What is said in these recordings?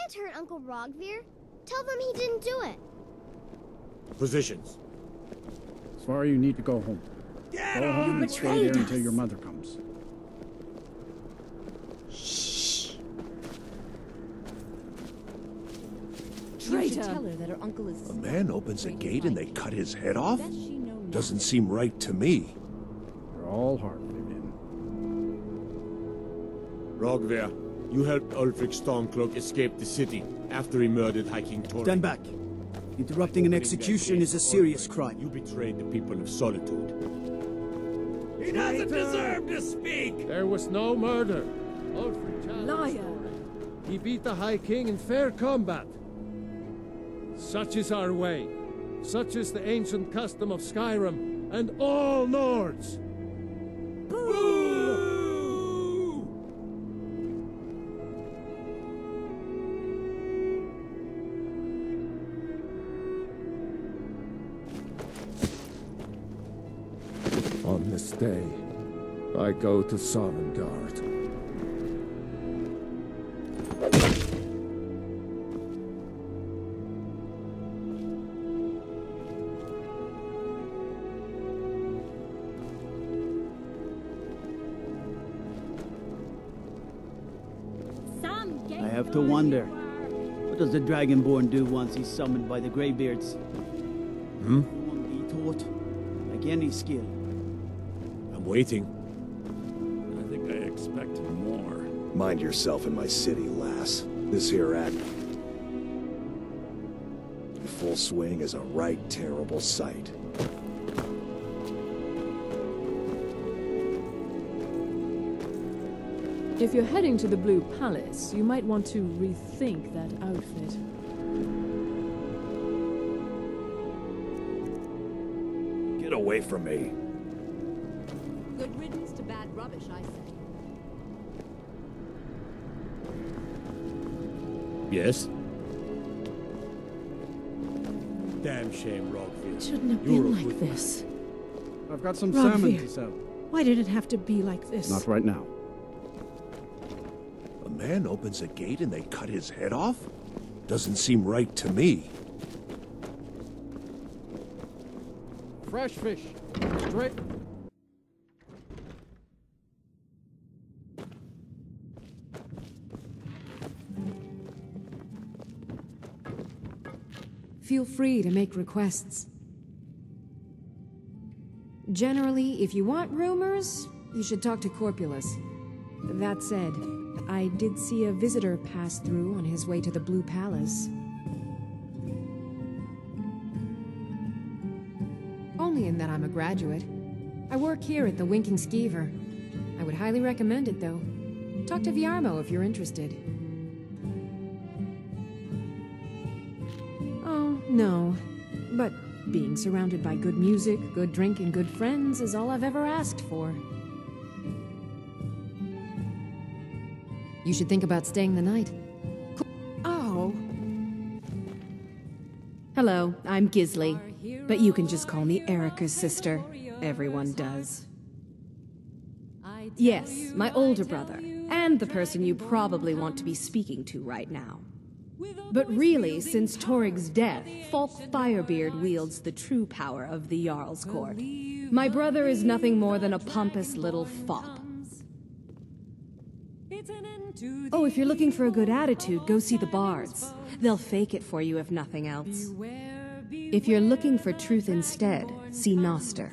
can't hurt Uncle Rogvir. Tell them he didn't do it. Positions. Sorry, you need to go home. Get go home and stay there until your mother comes. Shh. Traitor! Tell her that her uncle is... A man opens a gate and they cut his head off? Doesn't seem right to me. You're all hard, Vivian. Rogvir, you helped Ulfric Stormcloak escape the city after he murdered High King Torrik. Stand back. Interrupting an execution is a serious crime. You betrayed the people of Solitude. He doesn't deserve to speak! There was no murder. Ulfric challenged Liar! Torrik. He beat the High King in fair combat. Such is our way. Such is the ancient custom of Skyrim and all Nords. Boo! On this day, I go to Sovngarde. I have to wonder, what does the Dragonborn do once he's summoned by the Greybeards? Won't be taught, like any skill. I'm waiting. I think I expected more. Mind yourself in my city, lass. This here act in full swing is a right terrible sight. If you're heading to the Blue Palace, you might want to rethink that outfit. Get away from me. Good riddance to bad rubbish, I say. Yes? Damn shame, Rogvir. Shouldn't have You're been a like good this. I've got some Rogvir. salmon to sell. Why did it have to be like this? Not right now. A man opens a gate and they cut his head off? Doesn't seem right to me. Fresh fish. Straight. Feel free to make requests. Generally, if you want rumors, you should talk to Corpulus. That said, I did see a visitor pass through on his way to the Blue Palace. Only in that I'm a graduate. I work here at the Winking Skeever. I would highly recommend it, though. Talk to Viarmo if you're interested. Oh, no. But being surrounded by good music, good drink, and good friends is all I've ever asked for. You should think about staying the night. Oh. Hello, I'm Gisli, but you can just call me Erica's sister. Everyone does. Yes, my older brother, and the person you probably want to be speaking to right now. But really, since Torrig's death, Falk Firebeard wields the true power of the Jarl's Court. My brother is nothing more than a pompous little fop. Oh, if you're looking for a good attitude, go see the bards. They'll fake it for you if nothing else. If you're looking for truth instead, see Noster.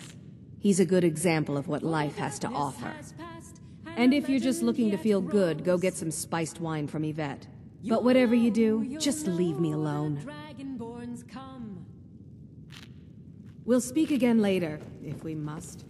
He's a good example of what life has to offer. And if you're just looking to feel good, go get some spiced wine from Yvette. But whatever you do, just leave me alone. We'll speak again later, if we must.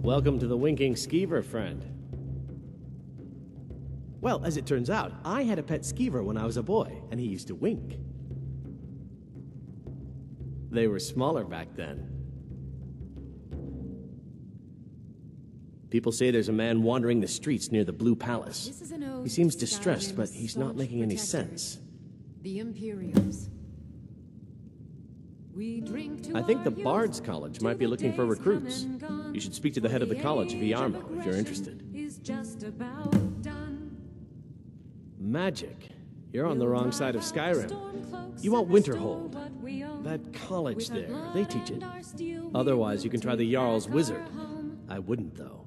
Welcome to the Winking Skeever, friend. Well, as it turns out, I had a pet skeever when I was a boy, and he used to wink. They were smaller back then. People say there's a man wandering the streets near the Blue Palace. He seems distressed, but he's not making any sense. The Imperials. I think the Bard's College might be looking for recruits. You should speak to the head of the college, Viarmo, if you're interested. Magic. You're on the wrong side of Skyrim. You want Winterhold. That college there, they teach it. Otherwise, you can try the Jarl's Wizard. I wouldn't, though.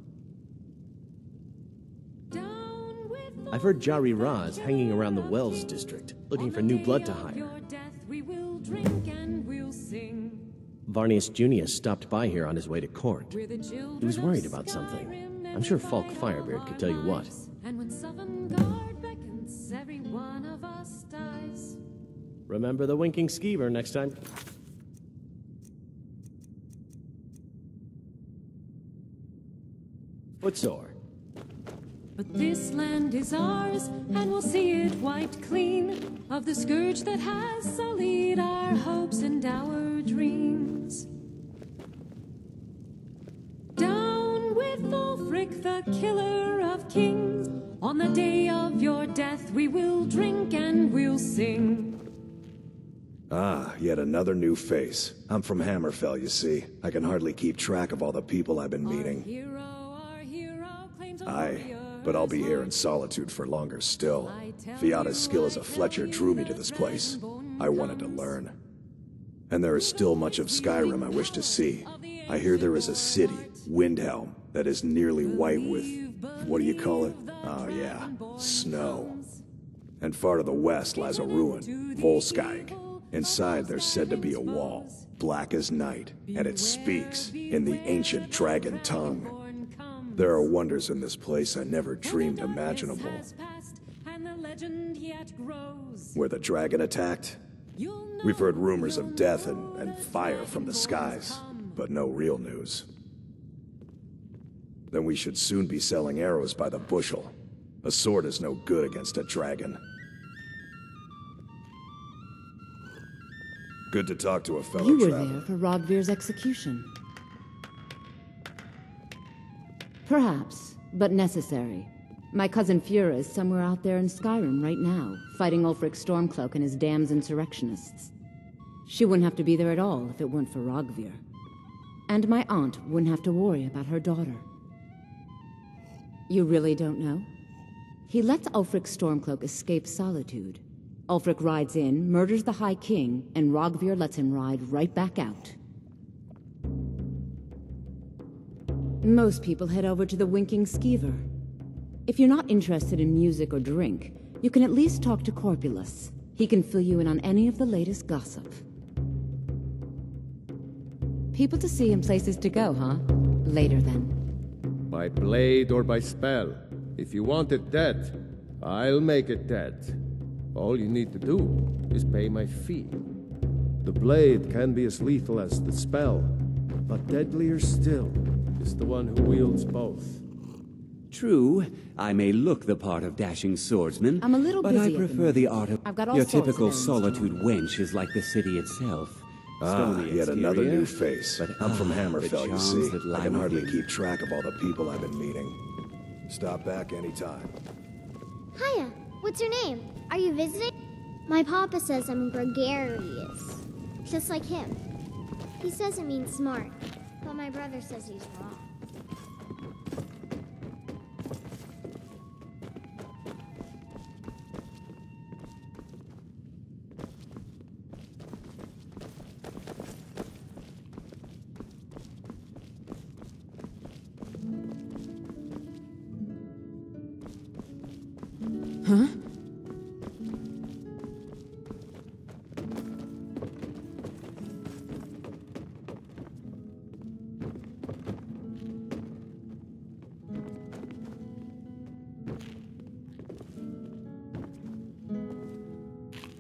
I've heard Jari Ra is hanging around the Wells district, looking for new blood to hire. Varnius Junius stopped by here on his way to court. He was worried about something. I'm sure Falk Firebeard could tell you what. Remember the Winking Skeever next time. Footsore. But this land is ours, and we'll see it wiped clean of the scourge that has sullied our hopes and our dreams. Down with Ulfric, the killer of kings. On the day of your death, we will drink and we'll sing. Ah, yet another new face. I'm from Hammerfell, you see. I can hardly keep track of all the people I've been meeting. Aye, but I'll be here in Solitude for longer still. Fiata's skill as a Fletcher drew me to this place. I wanted to learn. And there is still much of Skyrim I wish to see. I hear there is a city, Windhelm, that is nearly white with... what do you call it? Oh yeah, snow. And far to the west lies a ruin, Volskyg. Inside there's said to be a wall, black as night, and it speaks in the ancient dragon tongue. There are wonders in this place I never dreamed imaginable. Where the dragon attacked? We've heard rumors of death and fire from the skies, but no real news. Then we should soon be selling arrows by the bushel. A sword is no good against a dragon. Good to talk to a fellow You were traveler. there for Rogvir's execution. Perhaps, but necessary. My cousin Fura is somewhere out there in Skyrim right now, fighting Ulfric Stormcloak and his damned insurrectionists. She wouldn't have to be there at all if it weren't for Rogvir. And my aunt wouldn't have to worry about her daughter. You really don't know? He lets Ulfric Stormcloak escape Solitude. Ulfric rides in, murders the High King, and Rogvir lets him ride right back out. Most people head over to the Winking Skeever. If you're not interested in music or drink, you can at least talk to Corpulus. He can fill you in on any of the latest gossip. People to see and places to go, huh? Later then. By blade or by spell. If you want it dead, I'll make it dead. All you need to do is pay my fee. The blade can be as lethal as the spell, but deadlier still is the one who wields both. True, I may look the part of dashing swordsman, I'm a little but busy I prefer the art of... I've got all Your sorts of typical errands to Solitude wench is like the city itself. Stony Yet another exterior, new face. but I'm from the Hammerfell, you charms see. that I lie can hardly within. keep track of all the people I've been meeting. Stop back anytime. Hiya, what's your name? Are you visiting? My papa says I'm gregarious, just like him. He says it means smart, but my brother says he's wrong. Huh?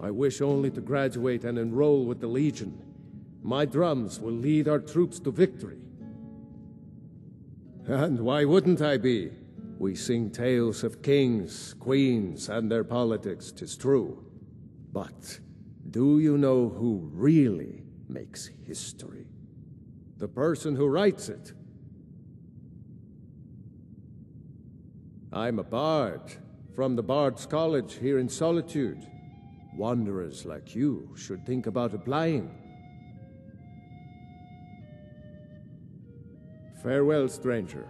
I wish only to graduate and enroll with the Legion. My drums will lead our troops to victory. And why wouldn't I be? We sing tales of kings, queens, and their politics, 'tis true. But do you know who really makes history? The person who writes it. I'm a bard, from the Bard's College here in Solitude. Wanderers like you should think about applying. Farewell, stranger.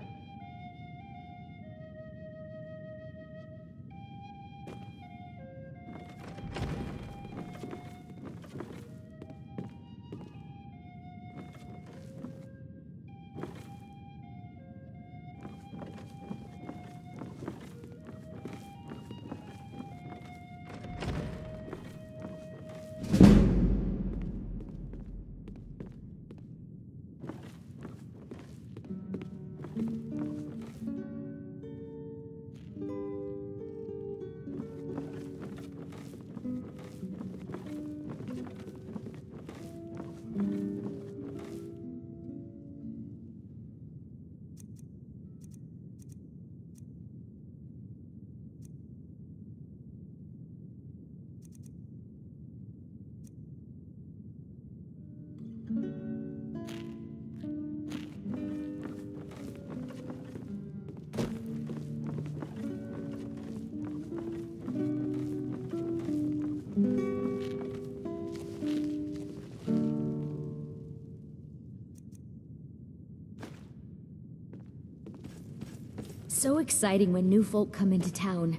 So exciting when new folk come into town.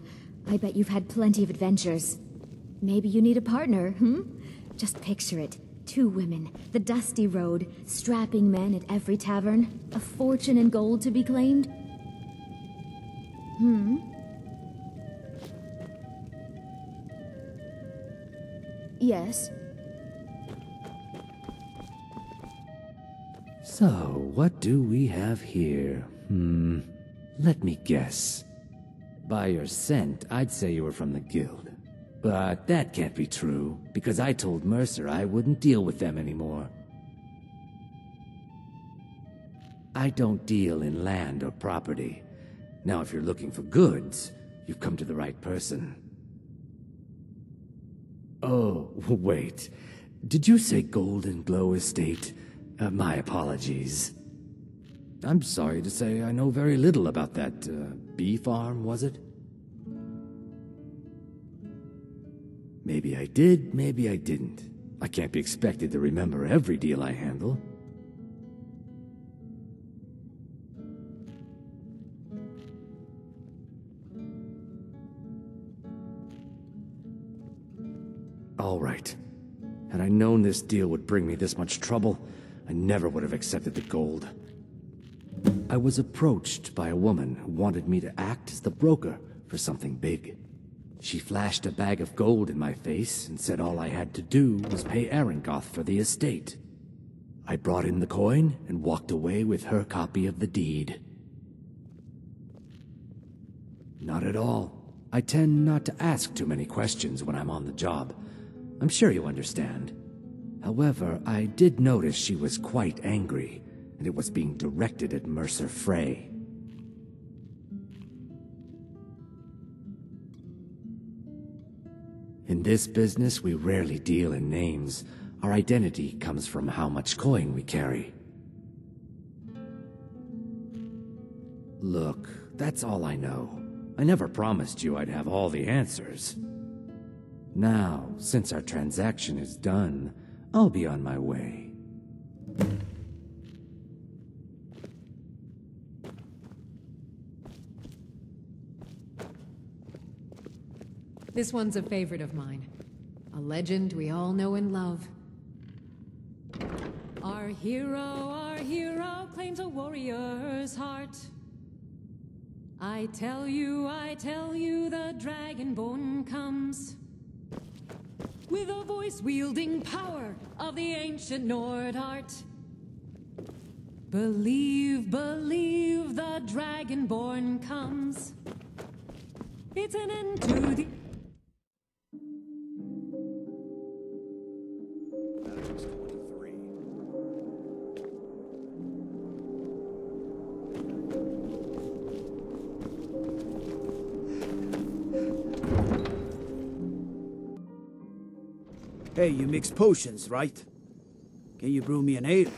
I bet you've had plenty of adventures. Maybe you need a partner, Just picture it. 2 women, the dusty road, strapping men at every tavern, a fortune in gold to be claimed. Yes? So, what do we have here? Let me guess. By your scent, I'd say you were from the guild. But that can't be true, because I told Mercer I wouldn't deal with them anymore. I don't deal in land or property. Now, if you're looking for goods, you've come to the right person. Oh, wait. Did you say Golden Glow Estate? My apologies. I'm sorry to say I know very little about that, bee farm, was it? Maybe I did, maybe I didn't. I can't be expected to remember every deal I handle. All right. Had I known this deal would bring me this much trouble, I never would have accepted the gold. I was approached by a woman who wanted me to act as the broker for something big. She flashed a bag of gold in my face and said all I had to do was pay Arangoth for the estate. I brought in the coin and walked away with her copy of the deed. Not at all. I tend not to ask too many questions when I'm on the job. I'm sure you understand. However, I did notice she was quite angry, and it was being directed at Mercer Frey. In this business, we rarely deal in names. Our identity comes from how much coin we carry. Look, that's all I know. I never promised you I'd have all the answers. Now, since our transaction is done, I'll be on my way. This one's a favorite of mine. A legend we all know and love. Our hero claims a warrior's heart. I tell you, the Dragonborn comes. With a voice-wielding power of the ancient Nord art. Believe, the Dragonborn comes. It's an end to the... Hey, you mix potions, right? Can you brew me an ale?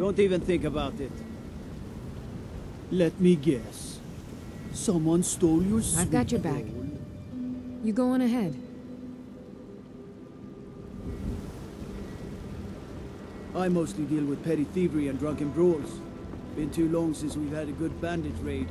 Don't even think about it. Let me guess. Someone stole your sweet I've got your back. gold. You go on ahead. I mostly deal with petty thievery and drunken brawls. Been too long since we've had a good bandit raid.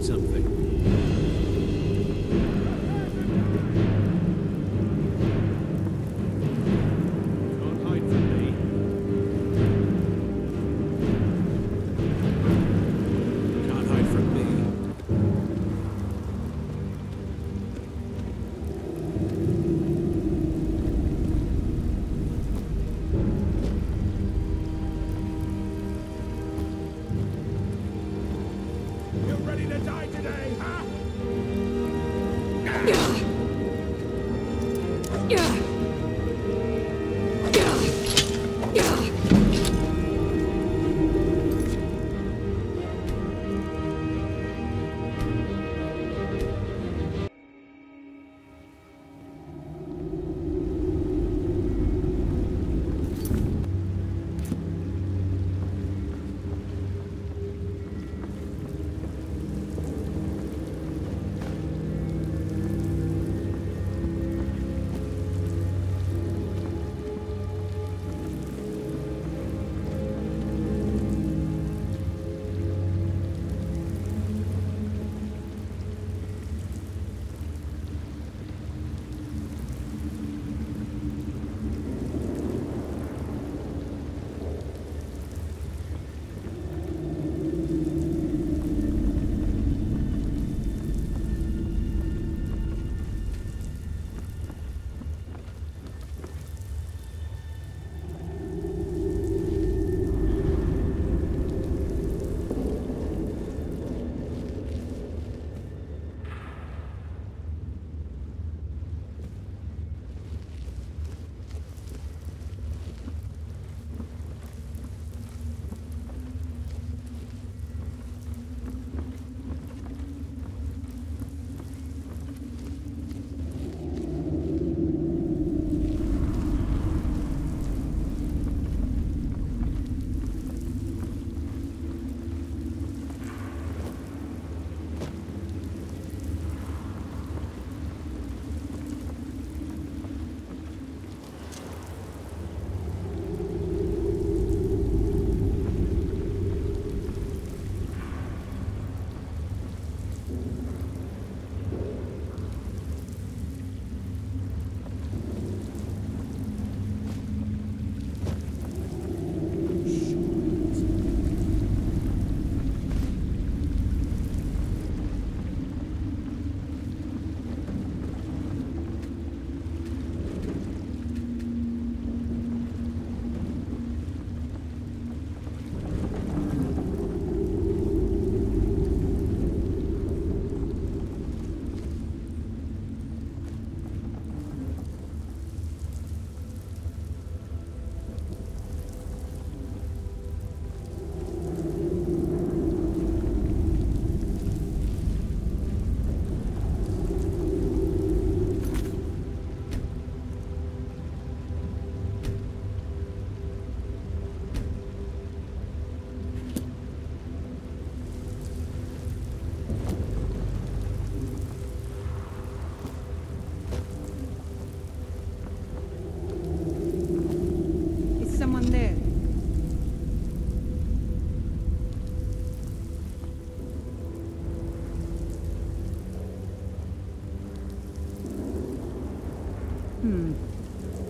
heard something. Don't hide from me. Can't hide from me. You ready to die today, huh?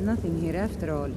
Nothing here after all.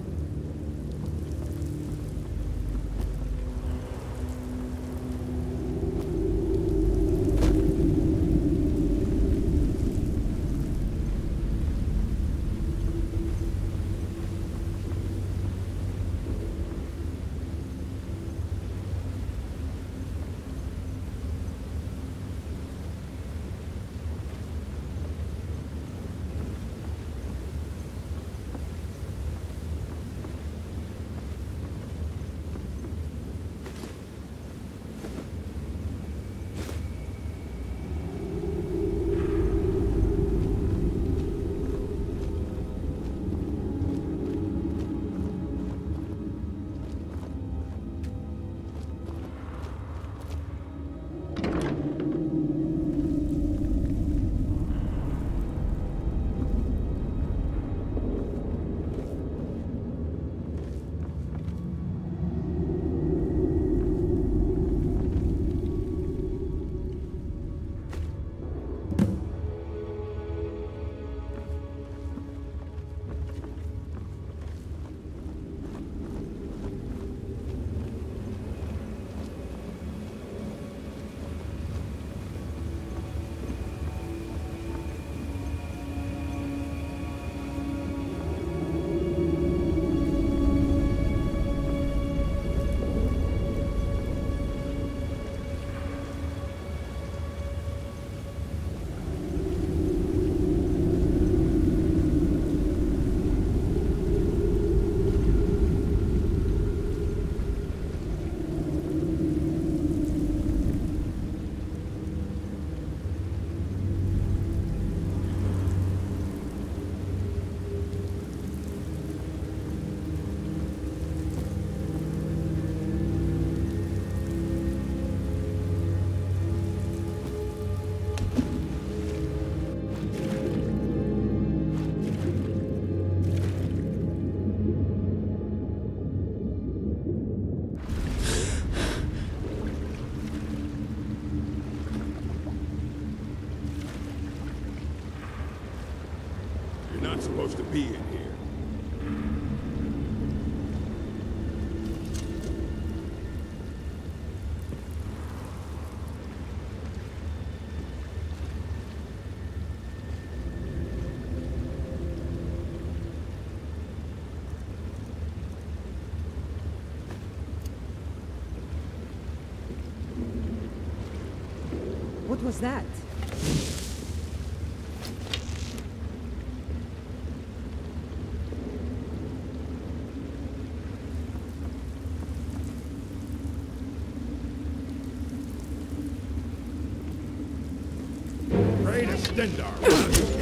supposed to be in here? What was that? Pray to Stendar.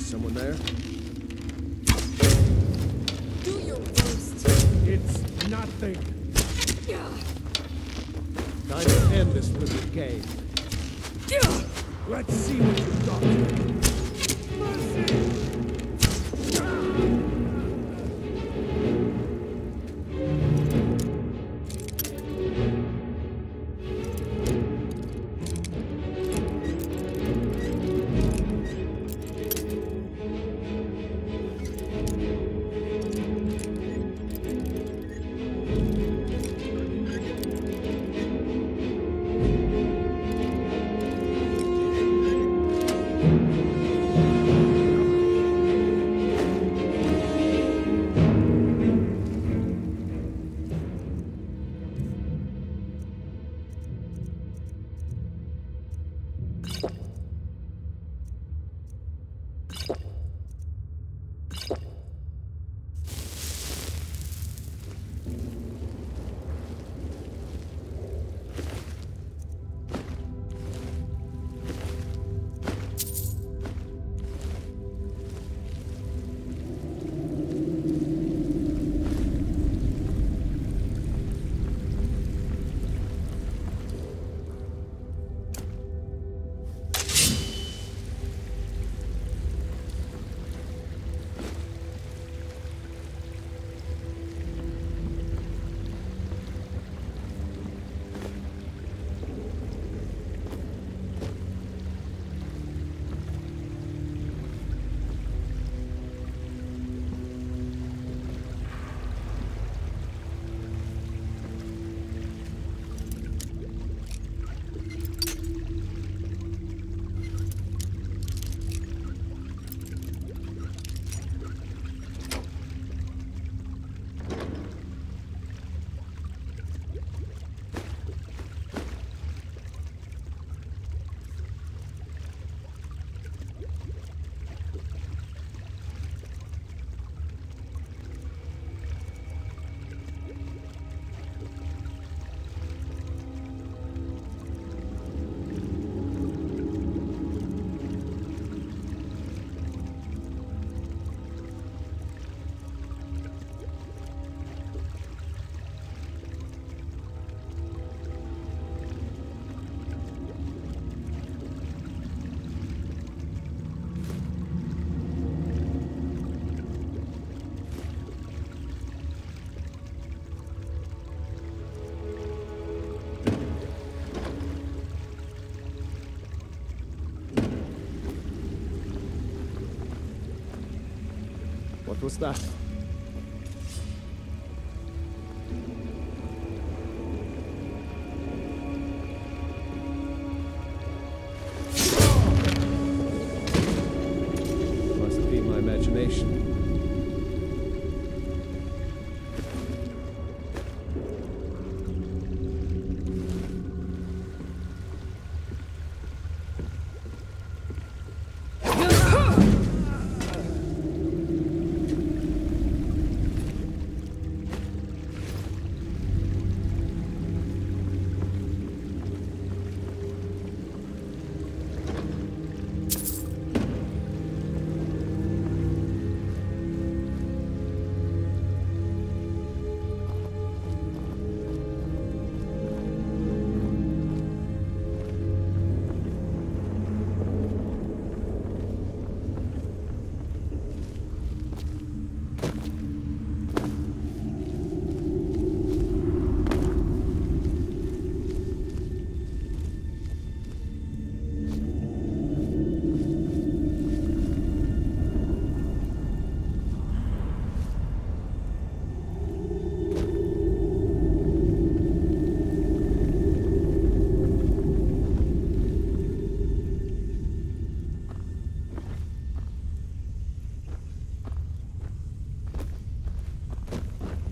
someone there? Do your worst. It's nothing. Time to end this little game. Let's see what you've got. Mercy! What was that? Must be my imagination.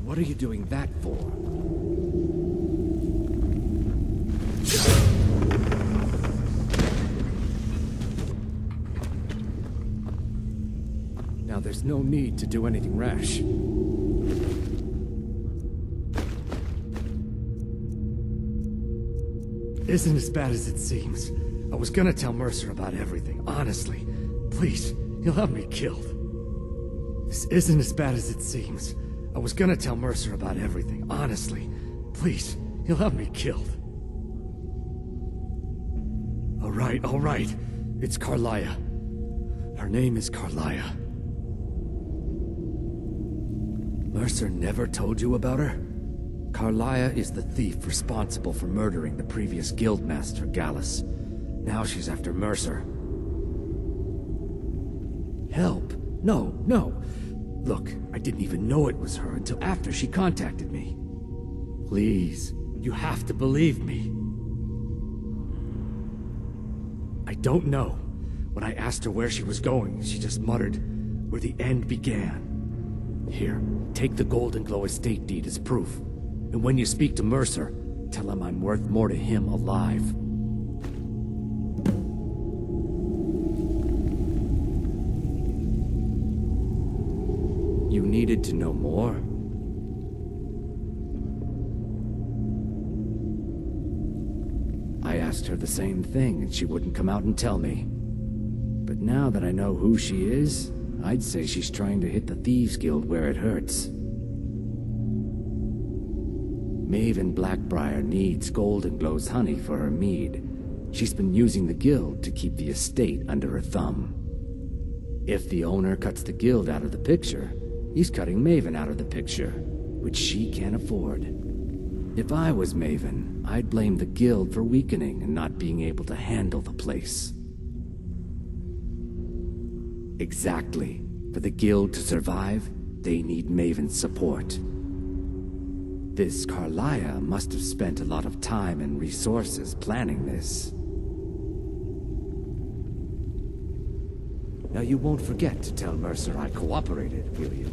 What are you doing that for? Now there's no need to do anything rash. Isn't as bad as it seems. I was gonna tell Mercer about everything, honestly. Please, He'll have me killed. This isn't as bad as it seems. I was gonna tell Mercer about everything, honestly. Please, he'll have me killed. All right. It's Carlia. Her name is Carlia. Mercer never told you about her? Carlia is the thief responsible for murdering the previous guildmaster, Gallus. Now she's after Mercer. Help? No. Look, I didn't even know it was her until after she contacted me. Please, you have to believe me. I don't know. When I asked her where she was going, she just muttered, where the end began. Here, take the Golden Glow estate deed as proof. And when you speak to Mercer, tell him I'm worth more to him alive. You needed to know more? I asked her the same thing, and she wouldn't come out and tell me. But now that I know who she is, I'd say she's trying to hit the Thieves Guild where it hurts. Maven Blackbriar needs Golden Glow's honey for her mead. She's been using the guild to keep the estate under her thumb. If the owner cuts the guild out of the picture, he's cutting Maven out of the picture, which she can't afford. If I was Maven, I'd blame the guild for weakening and not being able to handle the place. Exactly. For the guild to survive, they need Maven's support. This Carlia must have spent a lot of time and resources planning this. Now you won't forget to tell Mercer I cooperated, will you?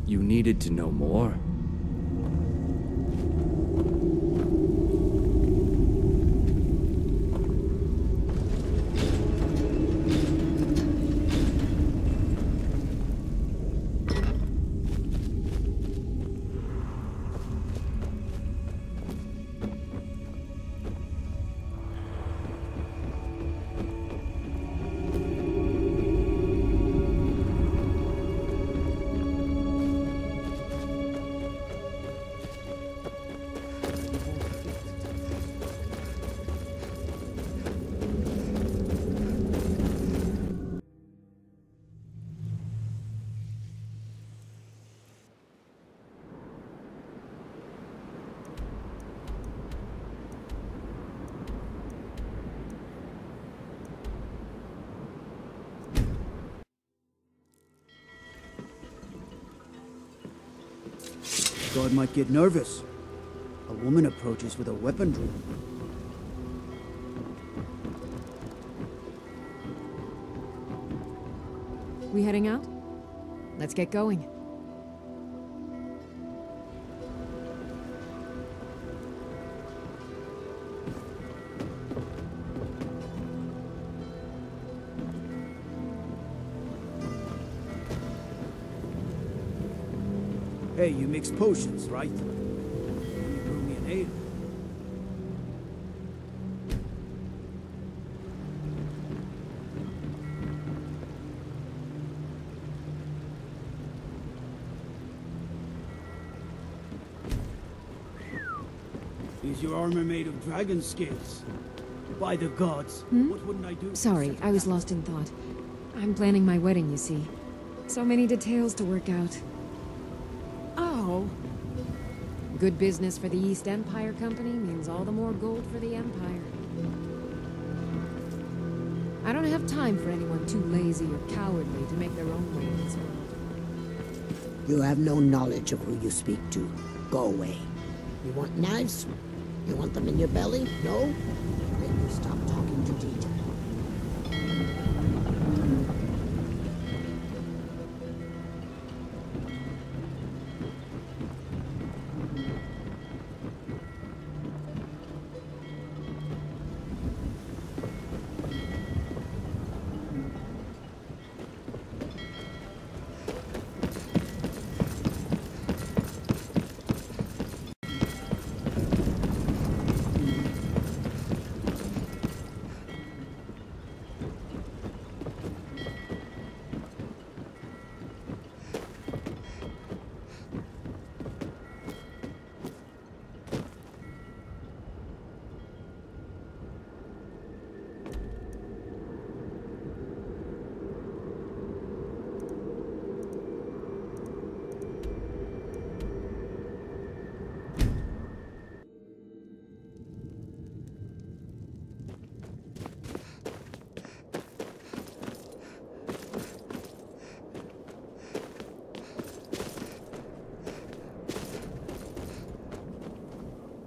You needed to know more? God might get nervous. A woman approaches with a weapon drawn. We heading out? Let's get going. Hey, you mix potions, right? You brew me an ale. Is your armor made of dragon scales? By the gods, what wouldn't I do? Sorry, I was lost in thought. I'm planning my wedding, you see. So many details to work out. Oh. Good business for the East Empire Company means all the more gold for the Empire. I don't have time for anyone too lazy or cowardly to make their own way in this world. You have no knowledge of who you speak to. Go away. You want knives? You want them in your belly? No? Then you stop talking to Dita.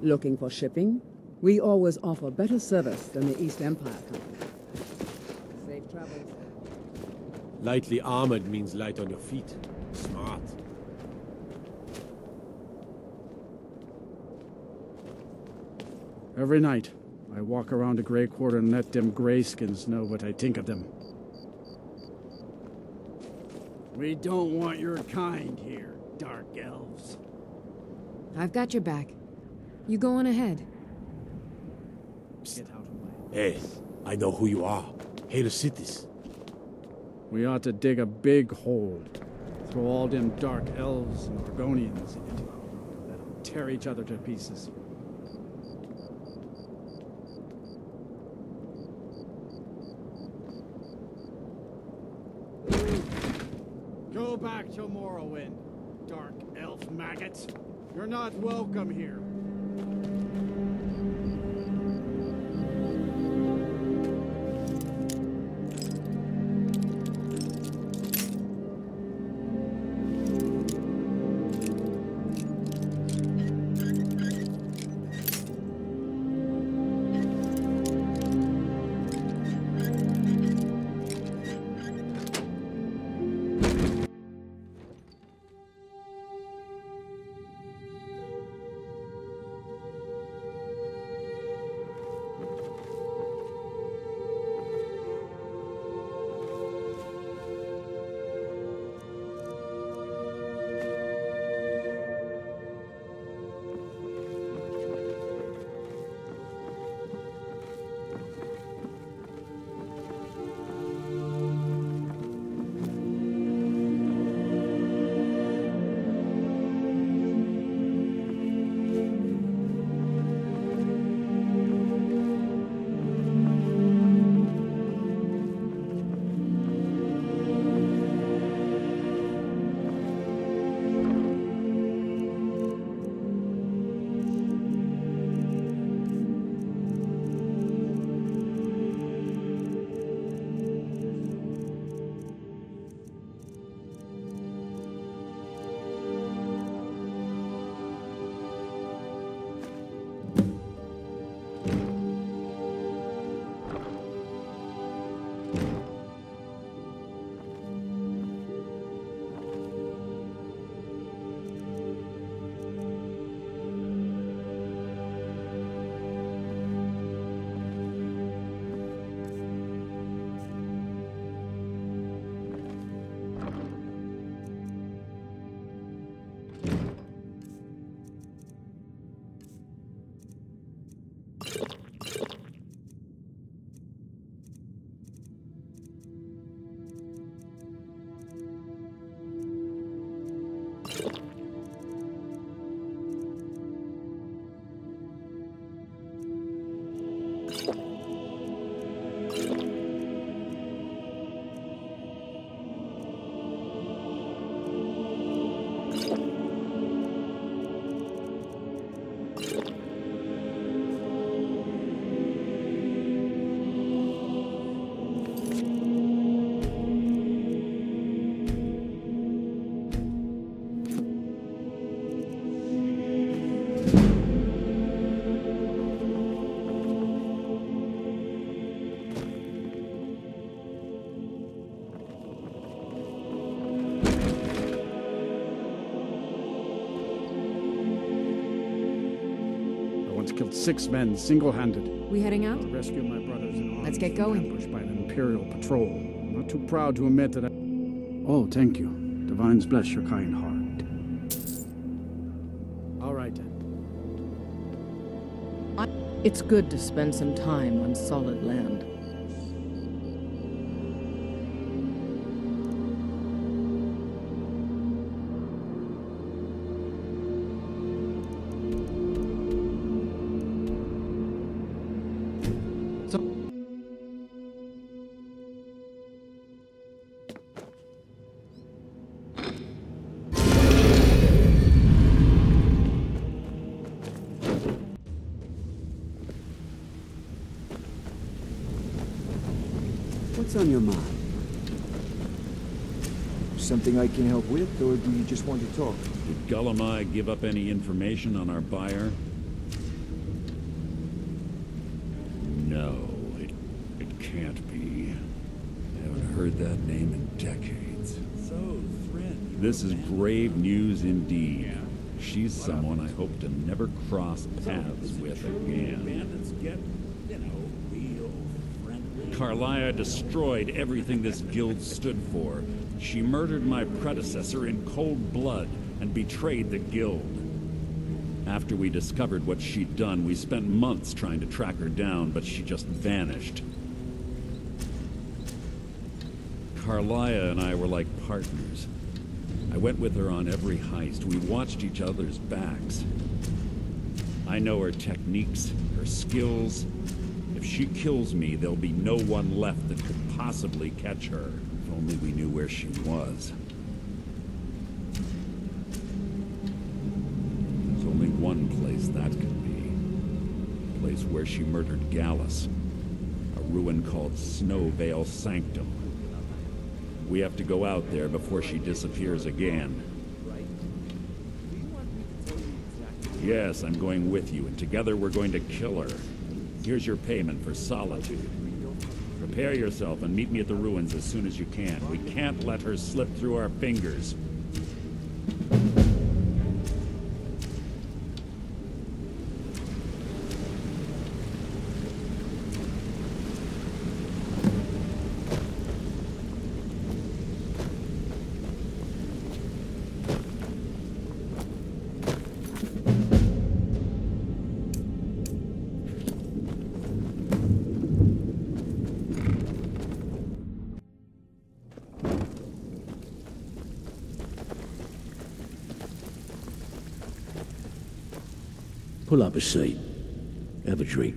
Looking for shipping? We always offer better service than the East Empire Company. Safe travels. Lightly armored means light on your feet. Smart. Every night, I walk around the Grey Quarter and let them Greyskins know what I think of them. We don't want your kind here, Dark Elves. I've got your back. You go on ahead. Get out of my way. Hey, I know who you are. Hail Cities. We ought to dig a big hole. Throw all them Dark Elves and Argonians in it. Let them tear each other to pieces. Go back to Morrowind, Dark Elf maggots. You're not welcome here. Killed 6 men single-handed. We heading out? To rescue my brothers in arms. Let's get going. Ambushed by an Imperial patrol. I'm not too proud to admit that I... Oh, thank you. Divines bless your kind heart. All right, then. It's good to spend some time on solid land. What's on your mind? Something I can help with, or do you just want to talk? Did Gullamai give up any information on our buyer? can't be. I haven't heard that name in decades. So, Thrin. This is grave news indeed. She's someone I hope to never cross paths with again. Bandits get, real friendly. Carlia destroyed everything this guild stood for. She murdered my predecessor in cold blood and betrayed the guild. After we discovered what she'd done, we spent months trying to track her down, but she just vanished. Carlia and I were like partners. I went with her on every heist. We watched each other's backs. I know her techniques, her skills. If she kills me, there'll be no one left that could possibly catch her. If only we knew where she was. There's only one place that could be. A place where she murdered Gallus. A ruin called Snow Vale Sanctum. We have to go out there before she disappears again. Yes, I'm going with you, and together we're going to kill her. Here's your payment for Solitude. Prepare yourself and meet me at the ruins as soon as you can. We can't let her slip through our fingers. Pull up a seat. Have a drink.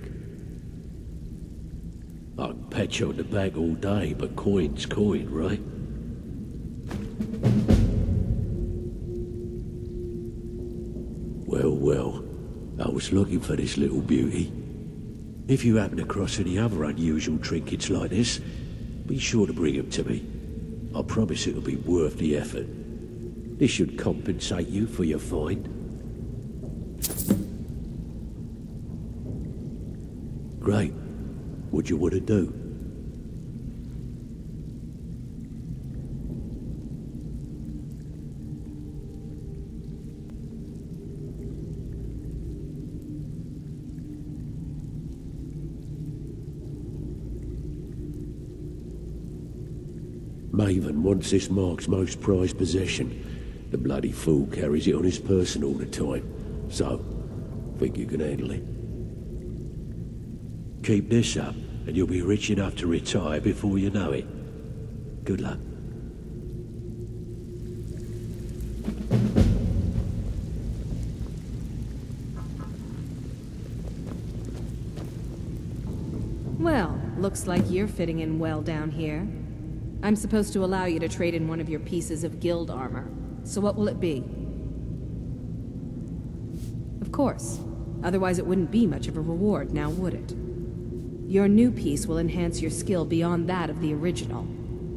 I can pat you on the back all day, but coin's coin, right? Well, well. I was looking for this little beauty. If you happen across any other unusual trinkets like this, be sure to bring them to me. I promise it'll be worth the effort. This should compensate you for your find. Great. What do you want to do? Maven wants this Mark's most prized possession. The bloody fool carries it on his person all the time. So, think you can handle it? Keep this up, and you'll be rich enough to retire before you know it. Good luck. Well, looks like you're fitting in well down here. I'm supposed to allow you to trade in one of your pieces of guild armor. So what will it be? Of course. Otherwise it wouldn't be much of a reward, now would it? Your new piece will enhance your skill beyond that of the original.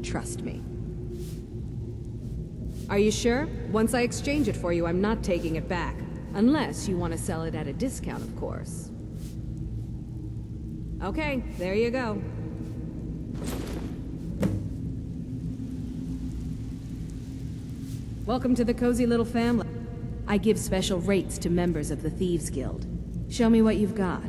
Trust me. Are you sure? Once I exchange it for you, I'm not taking it back. Unless you want to sell it at a discount, of course. Okay, there you go. Welcome to the cozy little family. I give special rates to members of the Thieves Guild. Show me what you've got.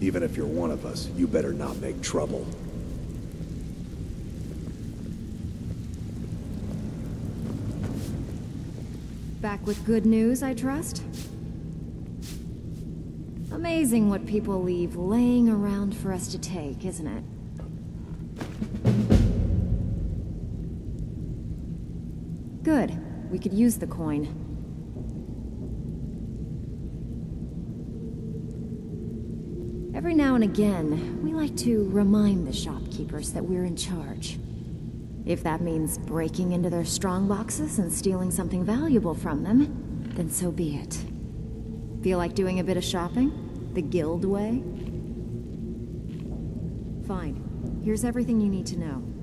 Even if you're one of us, you better not make trouble. Back with good news, I trust? Amazing what people leave laying around for us to take, isn't it? Good. We could use the coin. Every now and again, we like to remind the shopkeepers that we're in charge. If that means breaking into their strong boxes and stealing something valuable from them, then so be it. Feel like doing a bit of shopping? The guild way? Fine. Here's everything you need to know.